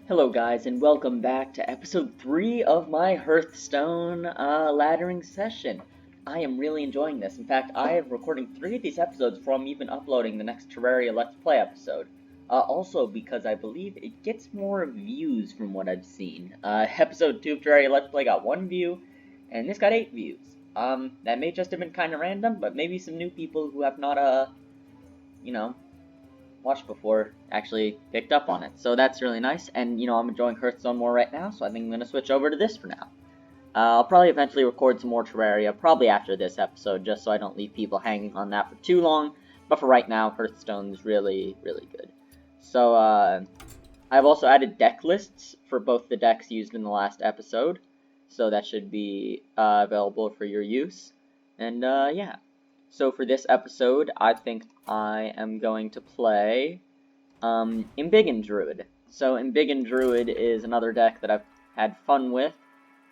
Hello guys, and welcome back to episode 3 of my Hearthstone laddering session. I am really enjoying this. In fact, I am recording 3 of these episodes before I'm even uploading the next Terraria Let's Play episode. Also because I believe it gets more views from what I've seen. Episode 2 of Terraria Let's Play got 1 view, and this got 8 views. That may just have been kind of random, but maybe some new people who have not, watched before actually picked up on it. So that's really nice, and I'm enjoying Hearthstone more right now, so I think I'm going to switch over to this for now. I'll probably eventually record some more Terraria, probably after this episode, just so I don't leave people hanging on that for too long, but for right now, Hearthstone's really, really good. So, I've also added deck lists for both the decks used in the last episode, so that should be available for your use, and yeah. So for this episode, I think I am going to play Embiggen Druid. So Embiggen Druid is another deck that I've had fun with.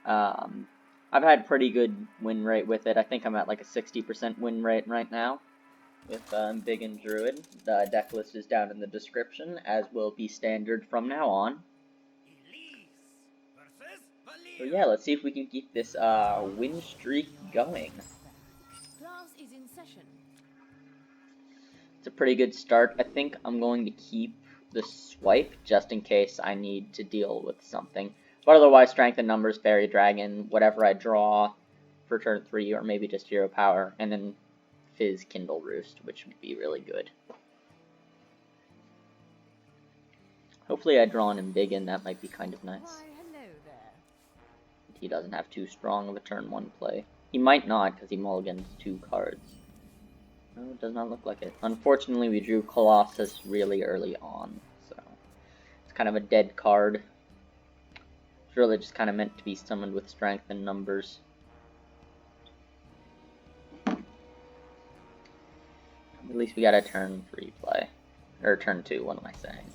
I've had pretty good win rate with it. I think I'm at like a 60% win rate right now with Embiggen Druid. The deck list is down in the description, as will be standard from now on. So yeah, let's see if we can keep this win streak going. Class is in session. It's a pretty good start. I think I'm going to keep the swipe just in case I need to deal with something. But otherwise, strength and numbers, fairy dragon, whatever I draw for turn 3, or maybe just hero power, and then fizz kindle roost, which would be really good. Hopefully I draw an Embiggen, that might be kind of nice. Why, hello there. He doesn't have too strong of a turn 1 play. He might not, because he mulligans 2 cards. No, it does not look like it. Unfortunately, we drew Colossus really early on, so it's kind of a dead card. It's really just kind of meant to be summoned with strength and numbers. At least we got a turn 3 play. Or turn 2, what am I saying?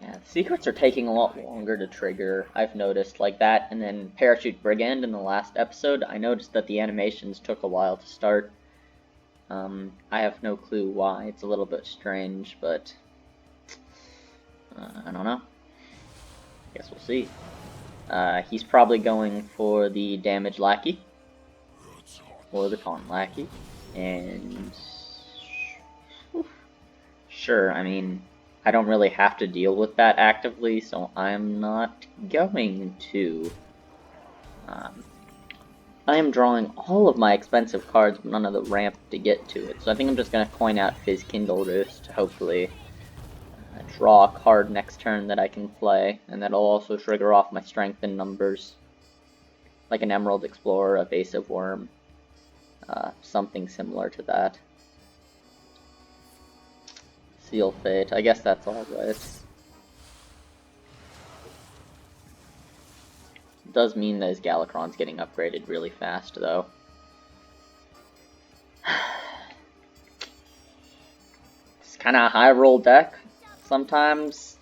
Yeah, secrets are taking a lot longer to trigger, I've noticed, like that, and then Parachute Brigand in the last episode, I noticed that the animations took a while to start. I have no clue why, it's a little bit strange, but I don't know. Guess we'll see. He's probably going for the damage lackey, or the taunt lackey, and sure, I mean, I don't really have to deal with that actively, so I'm not going to. I am drawing all of my expensive cards, but none of the ramp to get to it, so I think I'm just going to coin out Fizz Kindle Roost to hopefully draw a card next turn that I can play, and that'll also trigger off my strength and numbers, like an Emerald Explorer, Evasive Worm, something similar to that. Seal Fate, I guess that's all right. It does mean that his Galakron's getting upgraded really fast, though. It's kind of a high roll deck. Sometimes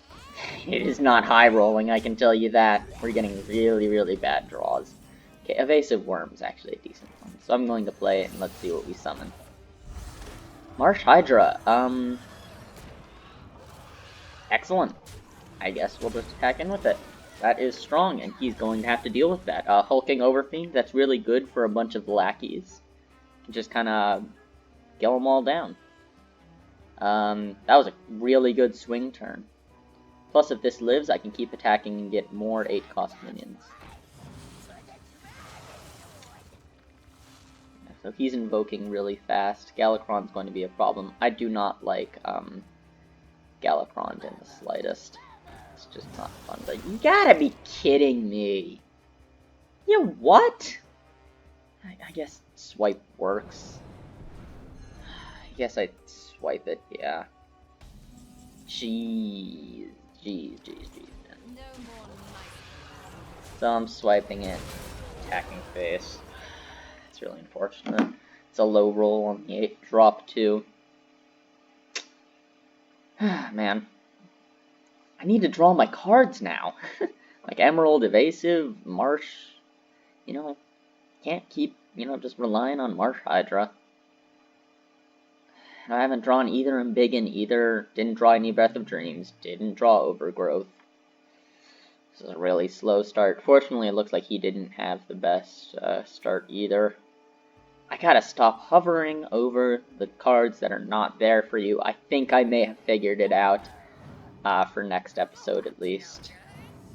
it is not high rolling, I can tell you that. We're getting really, really bad draws. Okay, Evasive Worm's actually a decent one, so I'm going to play it and let's see what we summon. Marsh Hydra, excellent. I guess we'll just attack in with it. That is strong, and he's going to have to deal with that. Hulking Overfiend, that's really good for a bunch of lackeys. Just kind of kill them all down. That was a really good swing turn. Plus, if this lives, I can keep attacking and get more 8-cost minions. So he's invoking really fast. Galakron's going to be a problem. I do not like Galakron in the slightest. It's just not fun. But you gotta be kidding me! You what? I guess swipe works. I guess I swipe it, yeah. Jeez. So I'm swiping it, attacking face. It's really unfortunate. It's a low roll on the 8 drop too. Man. I need to draw my cards now. Like Emerald, Evasive, Marsh. Can't keep, just relying on Marsh Hydra. And I haven't drawn either Embiggen either. Didn't draw any Breath of Dreams. Didn't draw Overgrowth. This is a really slow start. Fortunately, it looks like he didn't have the best start either. I gotta stop hovering over the cards that are not there for you. I think I may have figured it out for next episode at least.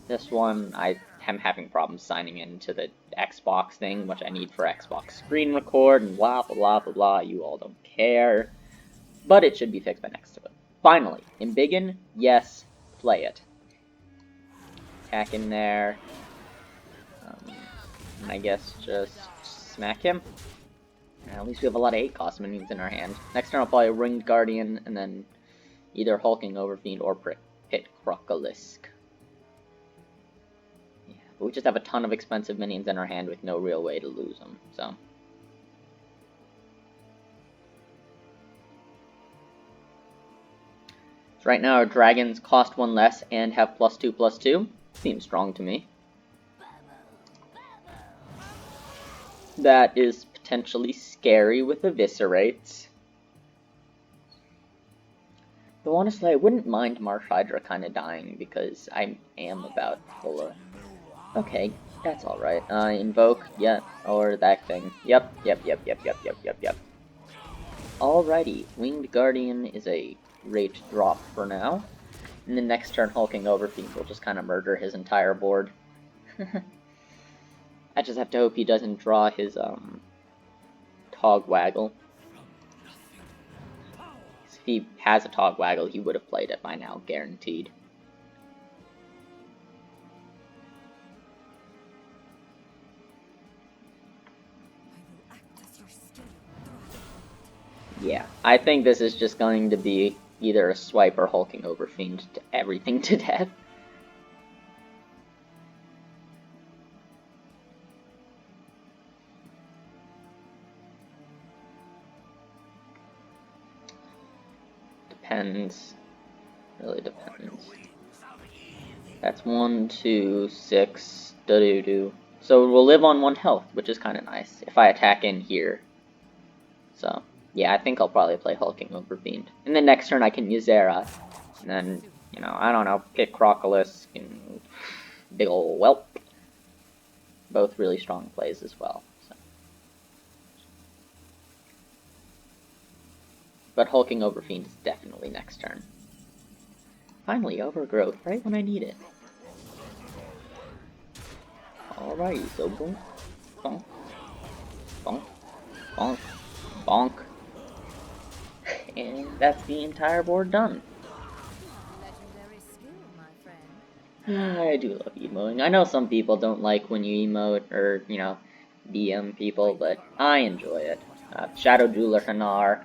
This one, I am having problems signing into the Xbox thing, which I need for Xbox screen record, and blah blah blah blah blah. You all don't care. But it should be fixed by next episode. Finally, Embiggen, yes, play it. Attack in there. And I guess just smack him. At least we have a lot of 8-cost minions in our hand. Next turn I'll play Ringed Guardian, and then either Hulking Overfiend or Pit Crocolisk. Yeah, but we just have a ton of expensive minions in our hand with no real way to lose them, so. So right now our dragons cost 1 less and have +2/+2. Seems strong to me. That is potentially scary with Eviscerates. Though honestly, I wouldn't mind Marsh Hydra kind of dying because I am about full. Okay, that's alright. Invoke, yeah, or that thing. Yep. Alrighty, Winged Guardian is a great drop for now. And then next turn, Hulking Overfiend will just kind of murder his entire board. I just have to hope he doesn't draw his, Togwaggle. If he has a Togwaggle, he would have played it by now, guaranteed. Yeah, I think this is just going to be either a swipe or Hulking Overfiend to everything to death. Depends. Really depends. That's 1, 2, 6, da-doo-doo. So we'll live on 1 health, which is kind of nice, if I attack in here. So, yeah, I think I'll probably play Hulking Overfiend. And then next turn I can use Zera. And then, you know, I don't know, pick Crocolisk and big ol' Whelp. Both really strong plays as well. So. But Hulking Overfiend is definitely next turn. Finally, Overgrowth, right when I need it. Alrighty, so boom, bonk, bonk, bonk, bonk. And that's the entire board done. Legendary skill, my friend. I do love emoting. I know some people don't like when you emote or, you know, BM people, but I enjoy it. Shadow Jeweler Hanar.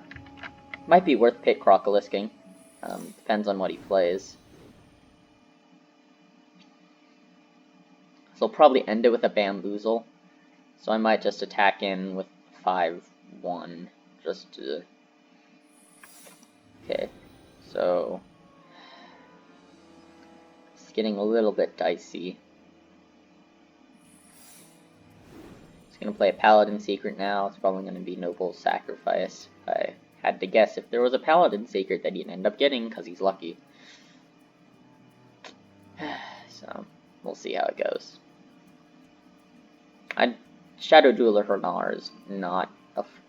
Might be worth Pit Crocolisking. Depends on what he plays. So I'll probably end it with a Bamboozle. So I might just attack in with 5-1 just to... Okay, so... It's getting a little bit dicey. It's going to play a Paladin Secret now. It's probably going to be Noble Sacrifice. I had to guess if there was a Paladin Secret that he'd end up getting because he's lucky. So, we'll see how it goes. Shadow Jeweler Hernar is not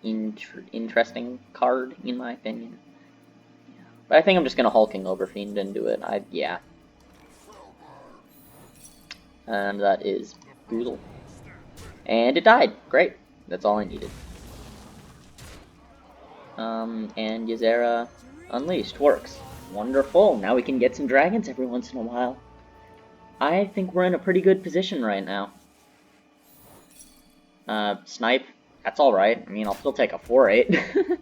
an interesting card, in my opinion. Yeah. But I think I'm just going to Hulking Overfiend into it. Yeah. And that is Boozle. And it died. Great. That's all I needed. And Ysera Unleashed works. Wonderful. Now we can get some dragons every once in a while. I think we're in a pretty good position right now. Snipe, that's alright. I mean, I'll still take a 4-8.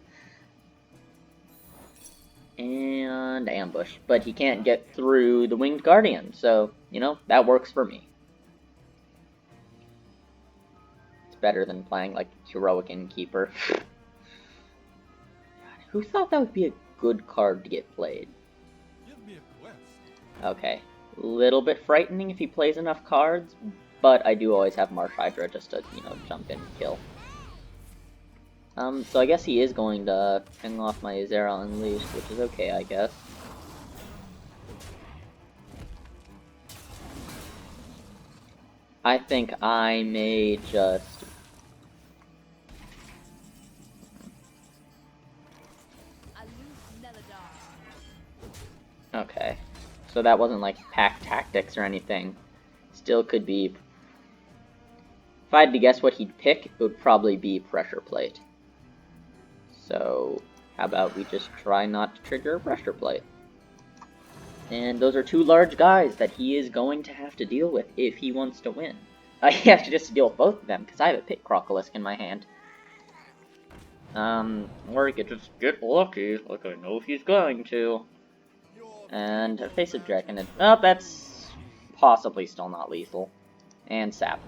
And Ambush. But he can't get through the Winged Guardian, so, you know, that works for me. It's better than playing, like, Heroic Innkeeper. God, who thought that would be a good card to get played? Give me a quest. Okay. Little bit frightening if he plays enough cards, but I do always have Marsh Hydra just to, you know, jump in and kill. So I guess he is going to ping off my Azera Unleashed, which is okay, I guess. I think I may just... Okay. So that wasn't like pack tactics or anything. Still could be... If I had to guess what he'd pick, it would probably be Pressure Plate. So, how about we just try not to trigger a Pressure Plate? And those are two large guys that he is going to have to deal with if he wants to win. He has to just deal with both of them, because I have a Pit Crocolisk in my hand. Or he could just get lucky, like I know he's going to. And a Face of Dragon. Oh, that's possibly still not lethal. And Sap.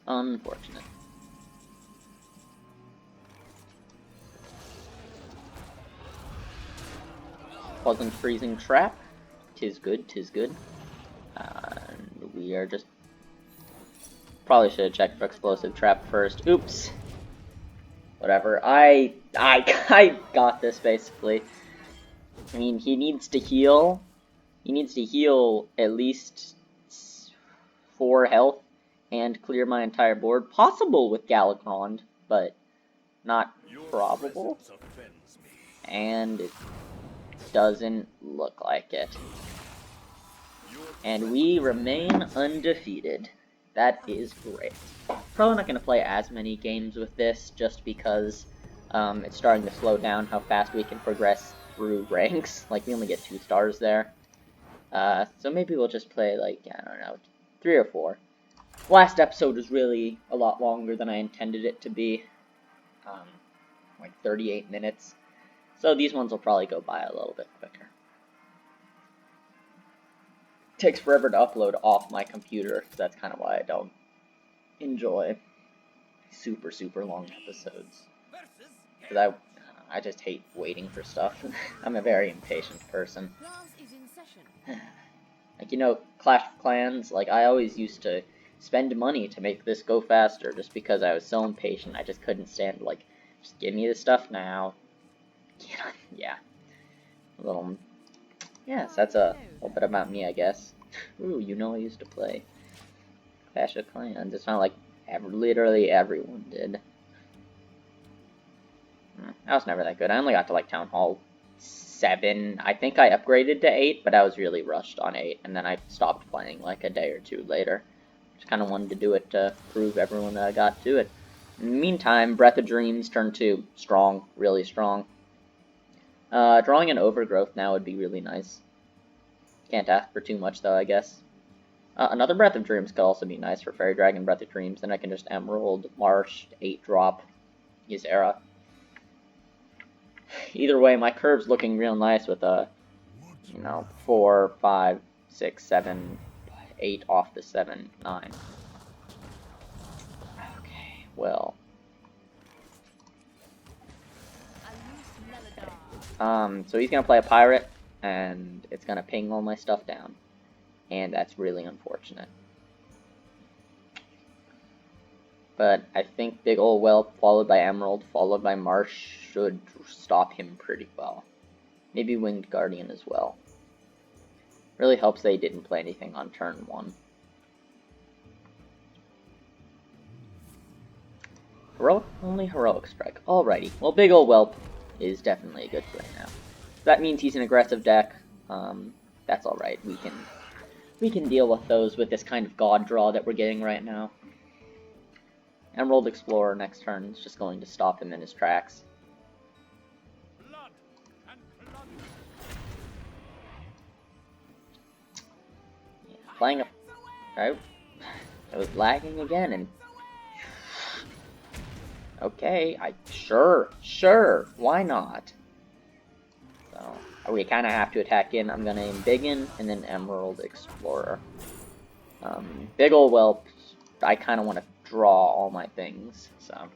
Unfortunate. Pleasant Freezing Trap. Tis good, tis good. And we are just... Probably should have checked for Explosive Trap first. Oops. Whatever. I got this, basically. I mean, he needs to heal. He needs to heal at least 4 health and clear my entire board. Possible with Galakrond, but not probable. And it doesn't look like it. And we remain undefeated. That is great. Probably not going to play as many games with this, just because it's starting to slow down how fast we can progress through ranks. Like, we only get 2 stars there. So maybe we'll just play, like, I don't know, 3 or 4. Last episode was really a lot longer than I intended it to be. Like 38 minutes. So these ones will probably go by a little bit quicker. Takes forever to upload off my computer, so that's kind of why I don't enjoy super long episodes. Because I just hate waiting for stuff. I'm a very impatient person. Like, you know, Clash of Clans, like, I always used to spend money to make this go faster, just because I was so impatient. I just couldn't stand, like, just give me the stuff now. Yeah. Yes, that's a little bit about me, I guess. Ooh, you know I used to play Clash of Clans. It's not like literally everyone did. I was never that good. I only got to, like, Town Hall 7. I think I upgraded to 8, but I was really rushed on 8, and then I stopped playing, like, a day or 2 later. Just kind of wanted to do it to prove everyone that I got to it. In the meantime, Breath of Dreams turn 2. Strong. Really strong. Drawing an Overgrowth now would be really nice. Can't ask for too much, though, I guess. Another Breath of Dreams could also be nice for Fairy Dragon Breath of Dreams. Then I can just Emerald, Marsh, 8-drop, Ysera. Either way, my curve's looking real nice with a, 4, 5, 6, 7, 8 off the 7, 9. Okay, well. So he's gonna play a pirate, and it's gonna ping all my stuff down. And that's really unfortunate. But I think Big Ol' Whelp, followed by Emerald, followed by Marsh, should stop him pretty well. Maybe Winged Guardian as well. Really helps they didn't play anything on turn 1. Heroic? Only Heroic Strike. Alrighty. Well, Big Ol' Whelp is definitely a good play now. That means he's an aggressive deck. That's alright. We can deal with those with this kind of God draw that we're getting right now. Emerald Explorer next turn is just going to stop him in his tracks. Blood and blood. Yeah, playing a... Alright. I was lagging again, and... Okay, sure, why not? So, we kind of have to attack in. I'm gonna aim Big In, and then Emerald Explorer. Big Ol' Whelp, I kind of want to draw all my things, so.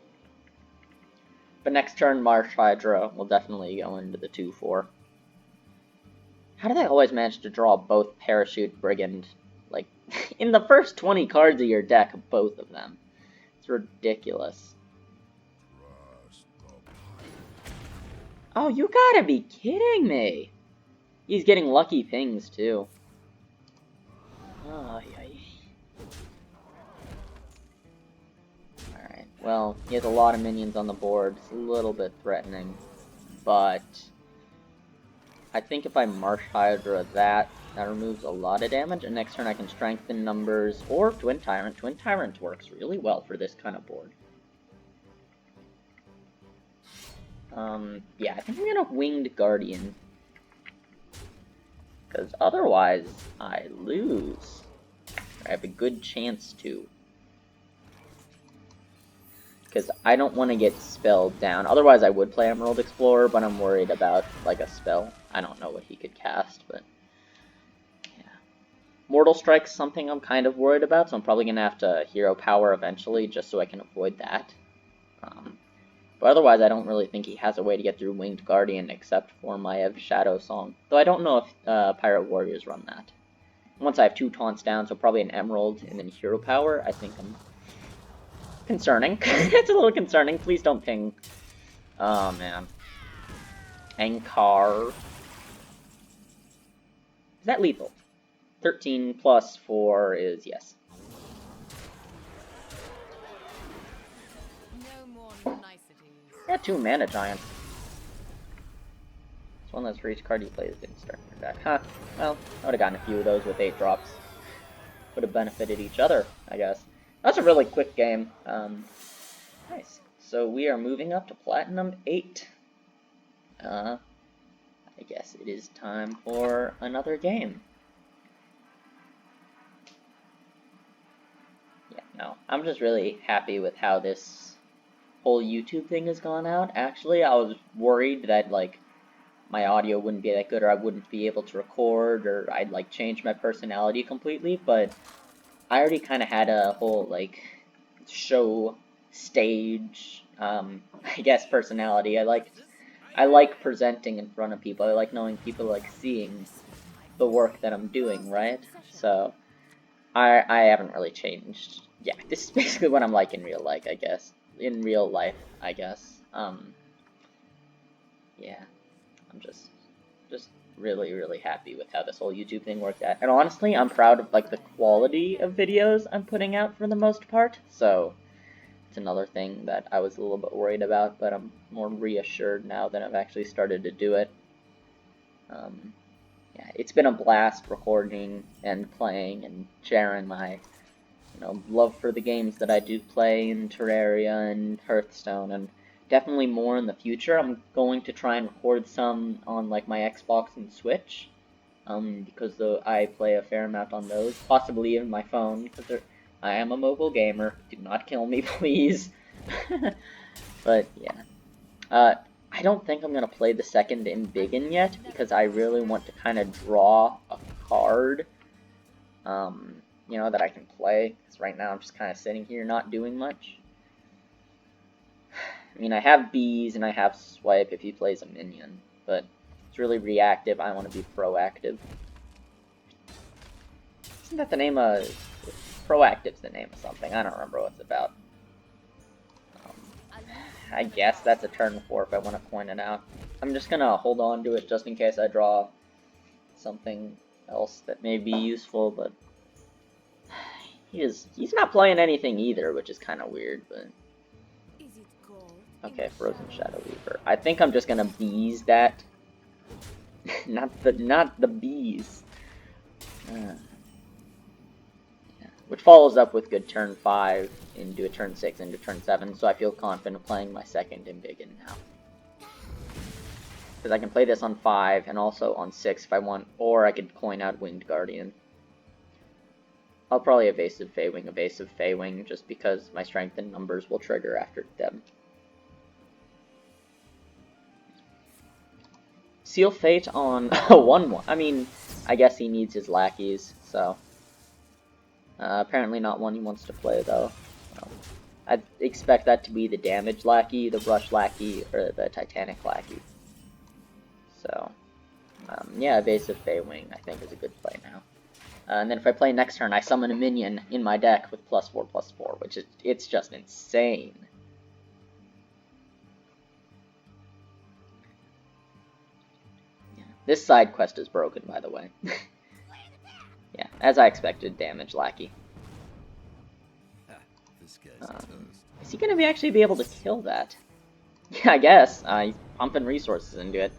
But next turn, Marsh Hydra will definitely go into the 2-4. How did I always manage to draw both Parachute, Brigand, like, in the first 20 cards of your deck, both of them? It's ridiculous. Oh, you gotta be kidding me! He's getting lucky pings, too. Oh, yeah. Alright, well, he has a lot of minions on the board. It's a little bit threatening. But I think if I Marsh Hydra that removes a lot of damage, and next turn I can strengthen numbers, or Twin Tyrant. Twin Tyrant works really well for this kind of board. Yeah, I think I'm gonna Winged Guardian. Because otherwise, I lose. I have a good chance to. Because I don't want to get spelled down. Otherwise, I would play Emerald Explorer, but I'm worried about, like, a spell. I don't know what he could cast, but yeah. Mortal Strike's something I'm kind of worried about, so I'm probably going to have to Hero Power eventually, just so I can avoid that. But otherwise, I don't really think he has a way to get through Winged Guardian, except for Maev Shadow Song. Though I don't know if Pirate Warriors run that. Once I have 2 taunts down, so probably an Emerald and then Hero Power, I think I'm... Concerning. It's a little concerning. Please don't ping. Oh, man. Ankar. Is that lethal? 13 plus 4 is yes. No more niceties. Got 2 mana giants. It's one that's for each card you play is didn't start your deck. Huh. Well, I would have gotten a few of those with 8 drops. Would have benefited each other, I guess. That's a really quick game. Nice. So we are moving up to Platinum 8. I guess it is time for another game. Yeah, no. I'm just really happy with how this whole YouTube thing has gone out. Actually, I was worried that, like, my audio wouldn't be that good, or I wouldn't be able to record, or I'd, like, change my personality completely, but I already kind of had a whole, like, show, stage, I guess personality. I like presenting in front of people. I like knowing people like seeing the work that I'm doing, right? So, I haven't really changed. Yeah, this is basically what I'm like in real life, I guess. In real life, I guess. Yeah, I'm just really, really happy with how this whole YouTube thing worked out. And honestly, I'm proud of, like, the quality of videos I'm putting out for the most part, so it's another thing that I was a little bit worried about, but I'm more reassured now that I've actually started to do it. Yeah, it's been a blast recording and playing and sharing my, love for the games that I do play in Terraria and Hearthstone, and definitely more in the future. I'm going to try and record some on, like, my Xbox and Switch, because I play a fair amount on those, possibly even my phone, because I am a mobile gamer. Do not kill me, please. But, yeah. I don't think I'm going to play the second Embiggen yet, because I really want to kind of draw a card, that I can play, because right now I'm just kind of sitting here not doing much. I mean, I have bees and I have swipe if he plays a minion, but it's really reactive. I want to be proactive. Isn't that the name of... Proactive's the name of something. I don't remember what it's about. I guess that's a turn 4 if I want to point it out. I'm just gonna hold on to it just in case I draw something else that may be useful, but... He's not playing anything either, which is kind of weird, but... Okay, Frozen Shadow Weaver. I think I'm just gonna bees that. not the bees. Yeah. Which follows up with good turn 5 into a turn 6 into turn 7, so I feel confident playing my second Embiggen now. Because I can play this on 5 and also on 6 if I want, or I could coin out Winged Guardian. I'll probably Evasive Feywing, just because my strength and numbers will trigger after them. Seal Fate on 1-1. I mean, I guess he needs his lackeys, so... apparently not one he wants to play, though. I'd expect that to be the Damage Lackey, the Brush Lackey, or the Titanic Lackey. So, yeah, Evasive Feywing, I think, is a good play now. And then if I play next turn, I summon a minion in my deck with +4/+4, which is it's just insane. This side quest is broken, by the way. Yeah, as I expected, damage lackey. This guy's toast. Is he going to actually be able to kill that? Yeah, I guess. He's pumping resources into it.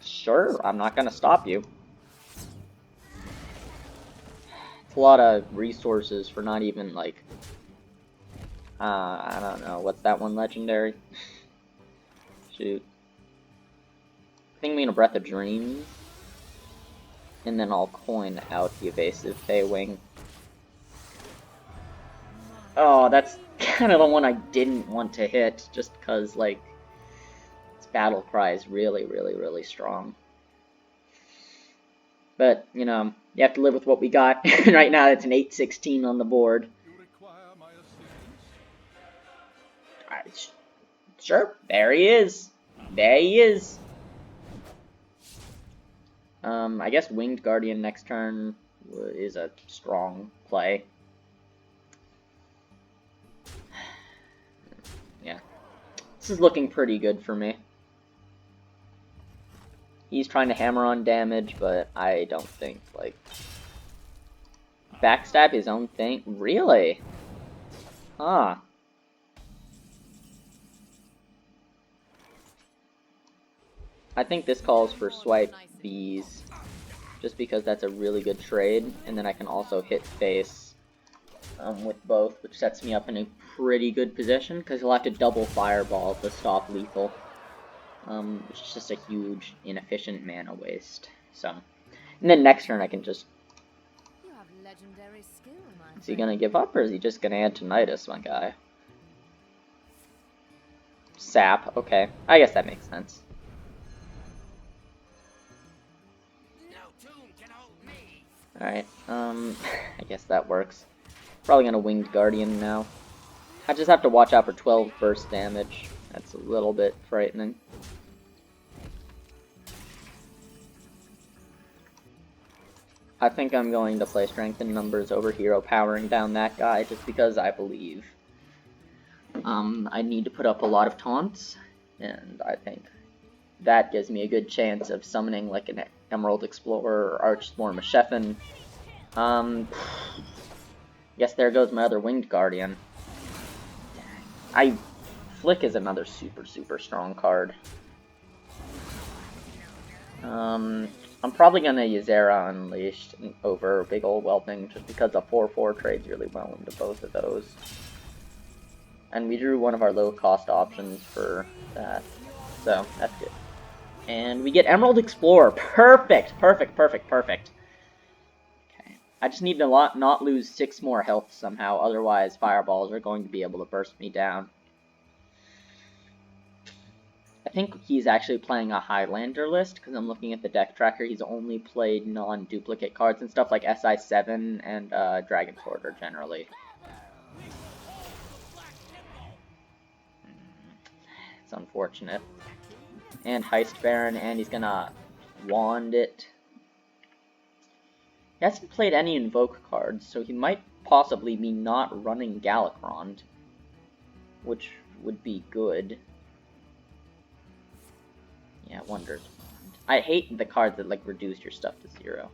Sure, I'm not going to stop you. It's a lot of resources for not even, like... I don't know. What's that one legendary? Shoot. I think I mean a Breath of Dreams. And then I'll coin out the evasive Feywing. Oh, that's kind of the one I didn't want to hit, just because, like, its battle cry is really, really, really strong. But, you know, you have to live with what we got. Right now, it's an 8-16 on the board. You require my assistance? Alright, sure, there he is. There he is. I guess Winged Guardian next turn is a strong play. Yeah. This is looking pretty good for me. He's trying to hammer on damage, but I don't think, like... Backstab his own thing? Really? Huh. I think this calls for swipe these, just because that's a really good trade, and then I can also hit face with both, which sets me up in a pretty good position, because he'll have to double fireball to stop lethal, which is just a huge, inefficient mana waste. So, and then next turn I can just... You have legendary skill, my Is he gonna give up, or is he just gonna add Tinnitus, my guy? Sap, okay. I guess that makes sense. Alright, I guess that works. Probably gonna Winged Guardian now. I just have to watch out for 12 burst damage. That's a little bit frightening. I think I'm going to play Strength in Numbers over Hero powering down that guy, just because I believe I need to put up a lot of taunts, and I think that gives me a good chance of summoning like an Emerald Explorer or Archswarm Masheffin. Guess there goes my other Winged Guardian. Flick is another super, super strong card. I'm probably gonna Ysera Unleashed over Big Ol' Whelping, just because a 4/4 trades really well into both of those. And we drew one of our low-cost options for that, so that's good. And we get Emerald Explorer. Perfect! Perfect, perfect, perfect. Okay. I just need to not lose 6 more health somehow, otherwise fireballs are going to be able to burst me down. I think he's actually playing a Highlander list, because I'm looking at the deck tracker. He's only played non-duplicate cards and stuff like SI7 and Dragon Quarter generally. It's unfortunate. And Heist Baron, and he's gonna wand it. He hasn't played any Invoke cards, so he might possibly be not running Galakrond, which would be good. Yeah, Wonders. I hate the cards that, like, reduce your stuff to 0.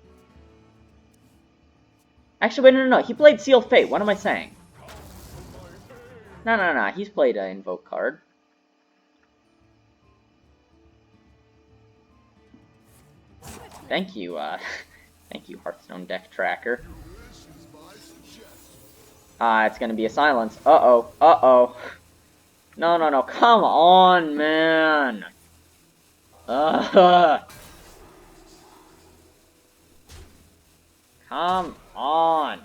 Actually, wait, no, he played Seal Fate. What am I saying? No, he's played an Invoke card. Thank you, thank you, Hearthstone deck tracker. It's gonna be a silence. Uh-oh. No, come on, man! Come on!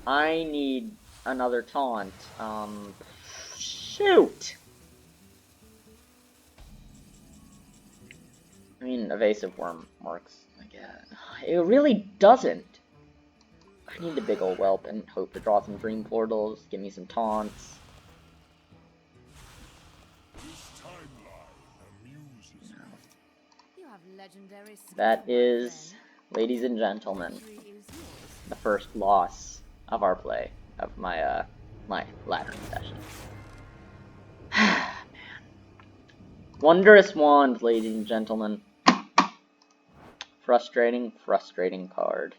I need another taunt. Shoot! I mean, Evasive Worm works, I guess. It really doesn't. I need the Big Ol' Whelp and hope to draw some Dream Portals, give me some taunts. have legendary skill, that my is, friend. ladies and gentlemen, Victory is yours. the first loss of our play, of my, my laddering session. Man. Wondrous Wand, ladies and gentlemen. Frustrating, frustrating card.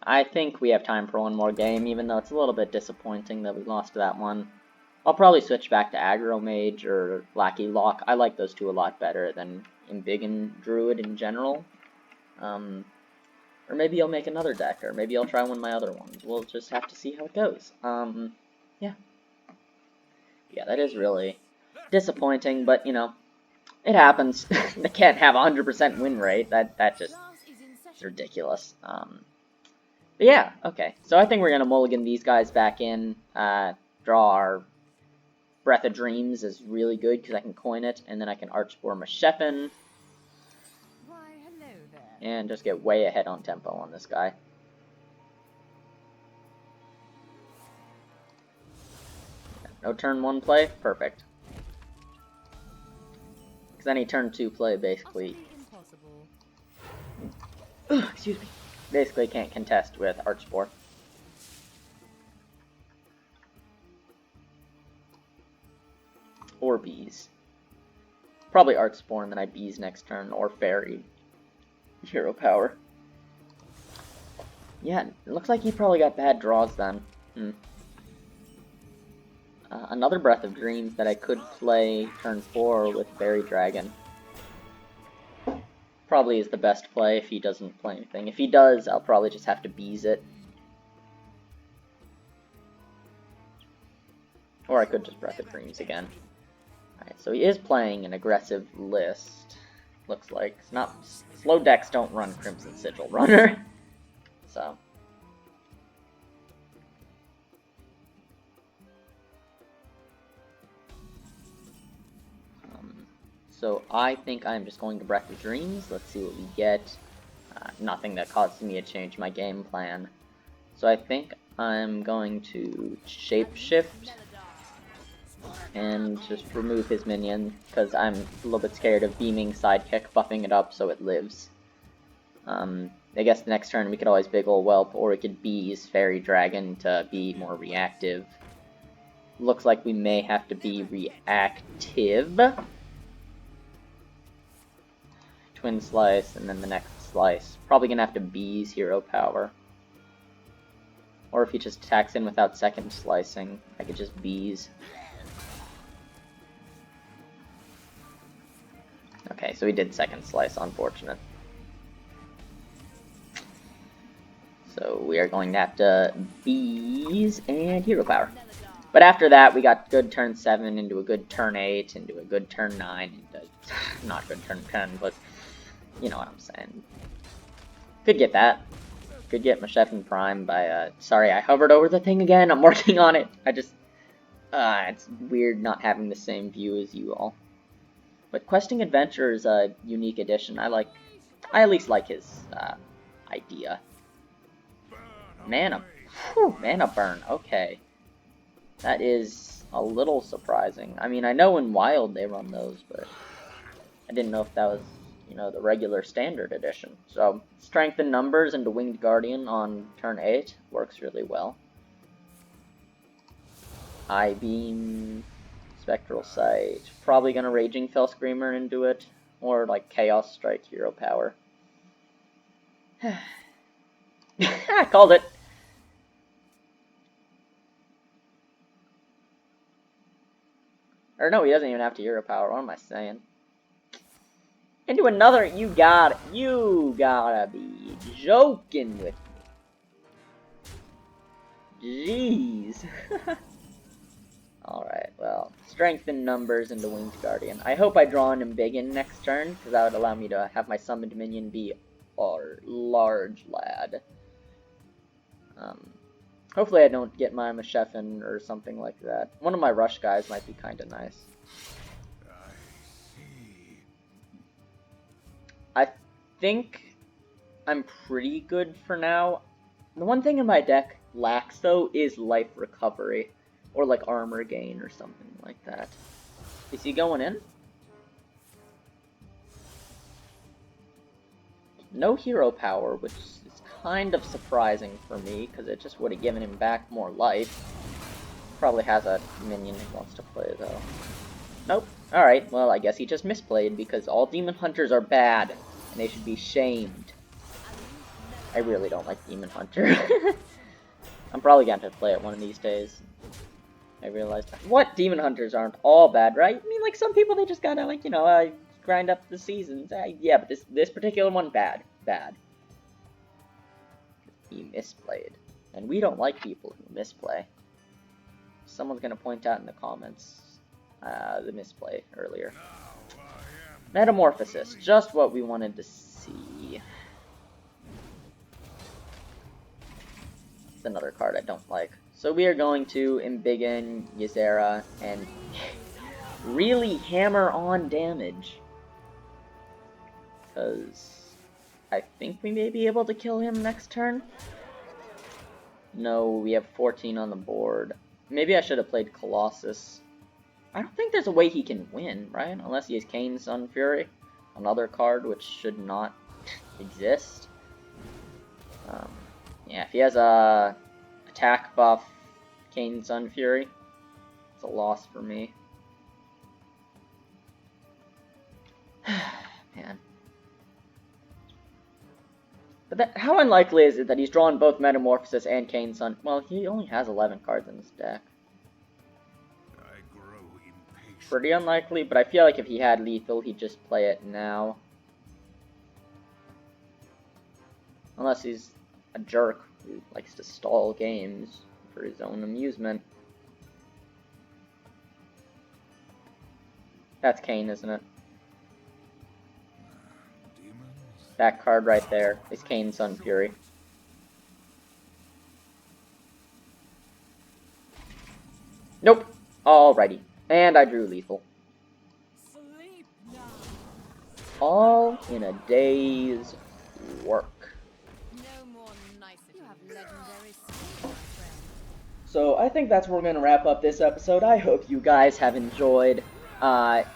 I think we have time for one more game, even though it's a little bit disappointing that we lost that one. I'll probably switch back to Aggro Mage or Lackey Lock. I like those two a lot better than Embiggen Druid in general. Or maybe I'll make another deck, or maybe I'll try one of my other ones. We'll just have to see how it goes. Yeah. Yeah, that is really disappointing, but, you know, it happens. They can't have a 100% win rate. That just Class is in is session. ridiculous. But yeah, okay. So I think we're going to mulligan these guys back in. Draw our Breath of Dreams is really good because I can coin it, and then I can Archspore Mashepin, Why, hello there. and just get way ahead on tempo on this guy. No turn 1 play? Perfect. Because any turn 2 play basically, Utterly impossible. excuse me, basically can't contest with Archspore. Or Bees. Probably Archspore and then I Bees next turn, or Fairy. Hero Power. Yeah, it looks like he probably got bad draws then. Another Breath of Dreams that I could play turn 4 with Fairy Dragon. Probably is the best play if he doesn't play anything. If he does, I'll probably just have to Bees it. Or I could just Breath of Dreams again. Alright, so he is playing an aggressive list. Looks like. It's not, slow decks don't run Crimson Sigil Runner. So. So I think I'm just going to Breath of Dreams. Let's see what we get. Nothing that causes me to change my game plan. So I think I'm going to Shapeshift and just remove his minion, because I'm a little bit scared of Beaming Sidekick, buffing it up so it lives. I guess the next turn we could always Big Ol' Whelp, or we could Bees Fairy Dragon to be more reactive. Looks like we may have to be reactive. Twin Slice, and then the next slice. Probably gonna have to Bees Hero Power. Or if he just attacks in without second slicing, I could just Bees. Okay, so he did second slice, unfortunate. So we are going to have to Bees and Hero Power. But after that, we got good turn 7 into a good turn 8, into a good turn 9, into not good turn 10, but you know what I'm saying. Could get that. Could get Mashepin Prime by, sorry, I hovered over the thing again, I'm working on it. I just, it's weird not having the same view as you all. But Questing Adventure is a unique addition. I at least like his, idea. Mana, whew, Mana Burn, okay. That is a little surprising. I mean, I know in Wild they run those, but I didn't know if that was, you know, the regular standard edition. So, Strength in Numbers into Winged Guardian on turn 8 works really well. Eye Beam, Spectral Sight, probably gonna Raging Fell Screamer into it, or like Chaos Strike Hero Power. I called it! Or no, he doesn't even have to Hero Power, what am I saying? Into another, you gotta be joking with me. Jeez. Alright, well, Strength in Numbers into Winged Guardian. I hope I draw an Embiggen next turn, because that would allow me to have my summoned minion be a large lad. Hopefully I don't get my Mashepin or something like that. One of my rush guys might be kind of nice. I think I'm pretty good for now. The one thing in my deck lacks, though, is life recovery. Or like armor gain or something like that. Is he going in? No hero power, which is kind of surprising for me, because it just would have given him back more life. Probably has a minion he wants to play, though. Nope. Alright, well, I guess he just misplayed, because all Demon Hunters are bad, and they should be shamed. I really don't like Demon Hunter. I'm probably going to play it one of these days. I realized, what? Demon Hunters aren't all bad, right? I mean, like, some people, they just gotta, like, you know, grind up the seasons. Yeah, but this particular one, bad. Bad. He misplayed. And we don't like people who misplay. Someone's gonna point out in the comments the misplay earlier. Metamorphosis, just what we wanted to see. It's another card I don't like. So we are going to embiggen Ysera and really hammer on damage. Because I think we may be able to kill him next turn. No, we have 14 on the board. Maybe I should have played Colossus. I don't think there's a way he can win, right? Unless he has Kane's Sun Fury. Another card which should not exist. Yeah, if he has a attack buff, Kane's Sun Fury, it's a loss for me. Man. But how unlikely is it that he's drawn both Metamorphosis and Kane's Sun? Well, he only has 11 cards in this deck. I grow impatient. Pretty unlikely, but I feel like if he had Lethal, he'd just play it now. Unless he's a jerk who likes to stall games for his own amusement. That's Kane, isn't it? Demons. That card right there is Kane's Sun Fury. Nope. Alrighty. And I drew Lethal. Sleep now. All in a day's work. No more nicety. You have legendary skill, my friend. So I think that's where we're going to wrap up this episode. I hope you guys have enjoyed.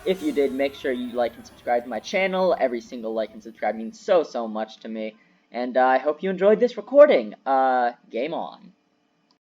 If you did, make sure you like and subscribe to my channel. Every single like and subscribe means so much to me. And I hope you enjoyed this recording. Game on.